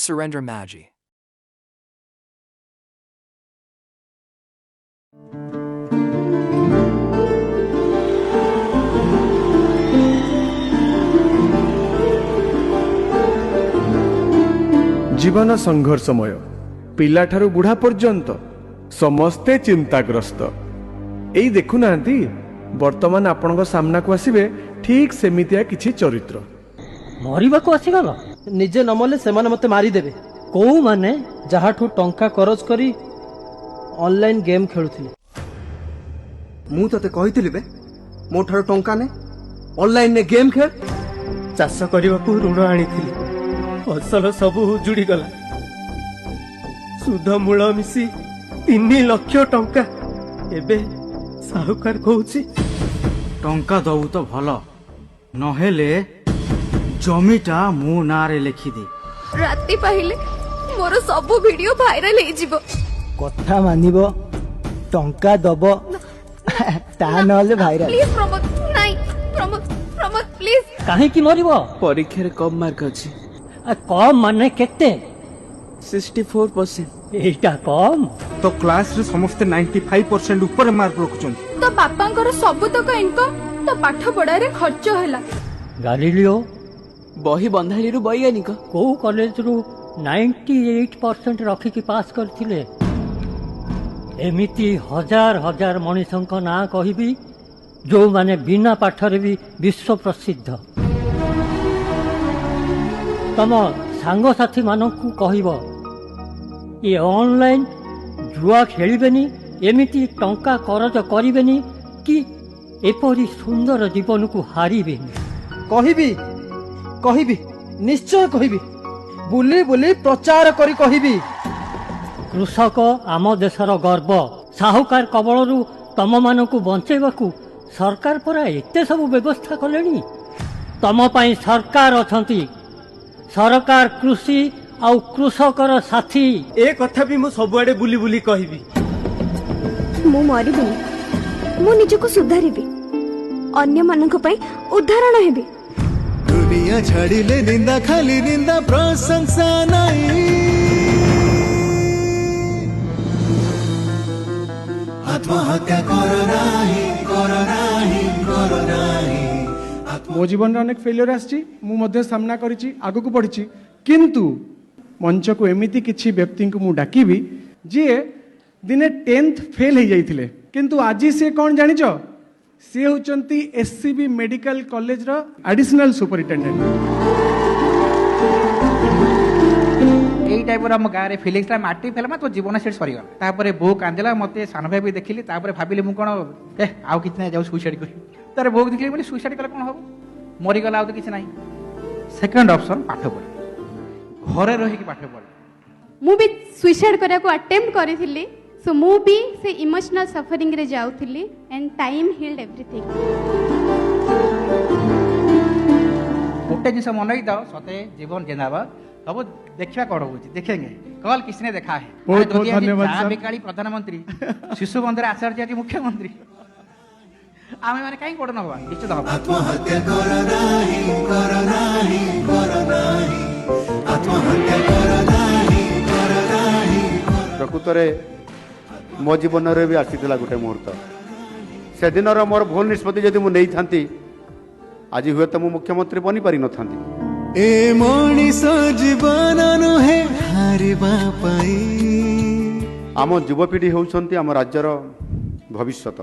Surrender Maggi. जीवन संघर्षमय पिलाठारु बुढ़ा पर्यंत समस्ते चिंताग्रस्त एई देखुना वर्तमान आपण सामना को आसबे ठीक सेमितिया किछि चरित्र मरिबा को आसीगल निजे नमले से मते मारिदेवे को माने जहाठू टंका खरच करी ऑनलाइन गेम खेलुथिले मु तते कहिथिली बे मो ठारो टंका ने ऑनलाइन ने गेम खेल चाष करने को ऋण आनी फसल सब उजुड़ी गला सुध मूल मिसी 3 लाख टंका एबे साहुकार कहूची टंका दबु तो भल नहेले जमीटा मो नारे लिखि दे राति पाहिले मोर सब वीडियो वायरल हे जिवो कथा मानिबो टंका दबो ता नले भाइराल प्लीज प्रमोद नाही प्रमोद प्रमोद प्लीज काहे की मरिबो परीक्षा रे कम मार्क अछि कम माने केते 64% एटा कम तो क्लास रे समस्त 95% ऊपर मार्क रखुछन तो बापांकर सब तक इनकम तो पाठ पढ़ा रे खर्च होला गालिलियो बही बंधाली रु वैज्ञानिक को कॉलेज रु 98% रखी की पास करथिले एमिति हजार हजार मनीषंक ना कहिबी जो माने बिना पाठरे भी विश्व प्रसिद्ध तम सांग साथी मानकु कहइबो ये ऑनलाइन जुआ खेलिबेनी एमिति टंका करज करिबेनी कि एपरी सुंदर जीवन को हारिबेनी कहिबी कहिबी निश्चय कहिबी बुली बुली प्रचार करी कहिबी कृषक आम देशर गर्व साहुकार कबलरू तम मानकु बंचेबाकू सरकार परा एते सब व्यवस्था कलेनी तम पई सरकार अछंती सरकार कृषि आउ कृषकर साथी ए कथा भी मु सबुआडे बुली बुली कहिबी मु मरिबिनी मु निजको सुधारिबी अन्य मानक पई उदाहरण हेबी दुनिया छाड़िले निंदा खाली निंदा प्रशंसा नहीं आत्महत्या करो नाही करो नाही करो नाही मो जीवन अनेक फेलियर आछि मु मध्य सामना करिछि आगु को पढिछि किंतु मंच को एमिति किछि व्यक्ति को मु डाकिबी जे दिने 10th फेल हो जाइथिले किंतु आजी से कौन जानिछ से होचंती एससीबी मेडिकल कॉलेज रो एडिशनल सुपरिटेंडेंट यही टाइप हम गाँव में फिलिंग्स माटी फेल तो जीवन से सरीगला तापर बो कांदेला मत सान भाई भी देखिली भाविली मुझे कौन आउ कि ना जाऊ सुइसाइड कर तार बो देखिली बोली सुइसाइड कले कौन हम मरीगला तो किसी ना सेकेंड ऑप्शन पाठ पढ़े घरे रही पाठ पढ़े मु भी सुइसाइड करिया को अटेम्प्ट करिथिली सो मु भी से इमोशनल सफरिंग रे जाउथिली एंड टाइम हील्ड एवरीथिंग गोटे जिनस मन रखी दो सते जीवन जेनाबा सब देखा कौन हो देखेंगे कल किसने देखा है बहुत बहुत धन्यवाद बेकाली प्रधानमंत्री शिशु बंधुर आचार्य जी मुख्यमंत्री आमे माने काई पढ़ नबा निश्चित हम आत्महत्या करो नाही करो नाही करो नाही आत्महत्या करो नाही करो नाही प्रकृत रे मो जीवन रे भी आसीथिला गोटे मुहूर्त से दिन रो मोर भूल निष्पत्ति जदि मु नै थांती आज हुए तो मु मुख्यमंत्री बनी पारि न थांती ए मनीष जीवन नुहे हारिबा पाई आम युवपीढ़ी होउछंती आम राज्यर भविष्यत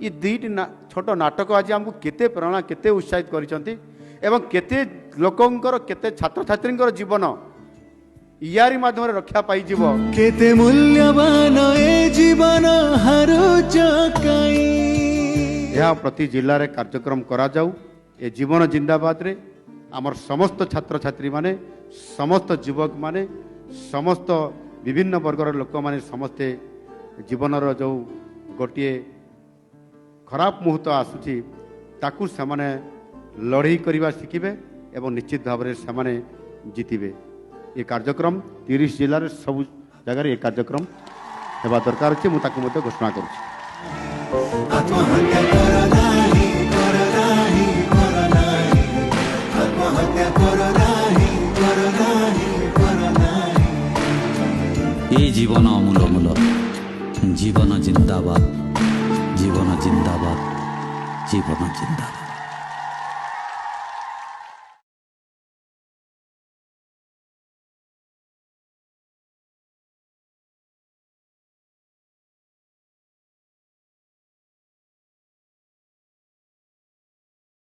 ये दुईटी छोट नाटक आज आमको केते प्रेरणा केते उत्साहित करिसंती एवं केते लोकंकर केते छात्र छात्रींकर जीवन यारी माध्यम रक्षा पाई जीव केते मूल्यवान ए जीवन हारो जकाई यह प्रति जिल्ला रे कार्यक्रम करा जाऊ ए जीवन जिंदाबाद रे आमर समस्त छात्र छात्री माने समस्त युवक माने समस्त विभिन्न वर्गर लोक माने समस्ते जीवनर जो गोटे खराब मुहूर्त आसुची ताकू सेमाने लड़ाई करवा शिखिबे एवं निश्चित भाव में सेमाने जीतिबे ये कार्यक्रम 30 जिले में सब जगह ये कार्यक्रम हेबा दरकार अछि मु ताकू मते घोषणा करूछि आत्महत्या करो नाही करो नाही करो नाही आत्महत्या करो नाही करो नाही करो नाही ଜୀବନ ଅମୂଲ ମୂଲ ଜୀବନ ଜିନ୍ଦାବାଦ ଜୀବନ ଜିନ୍ଦାବାଦ ଜୀବନ ଜିନ୍ଦାବାଦ।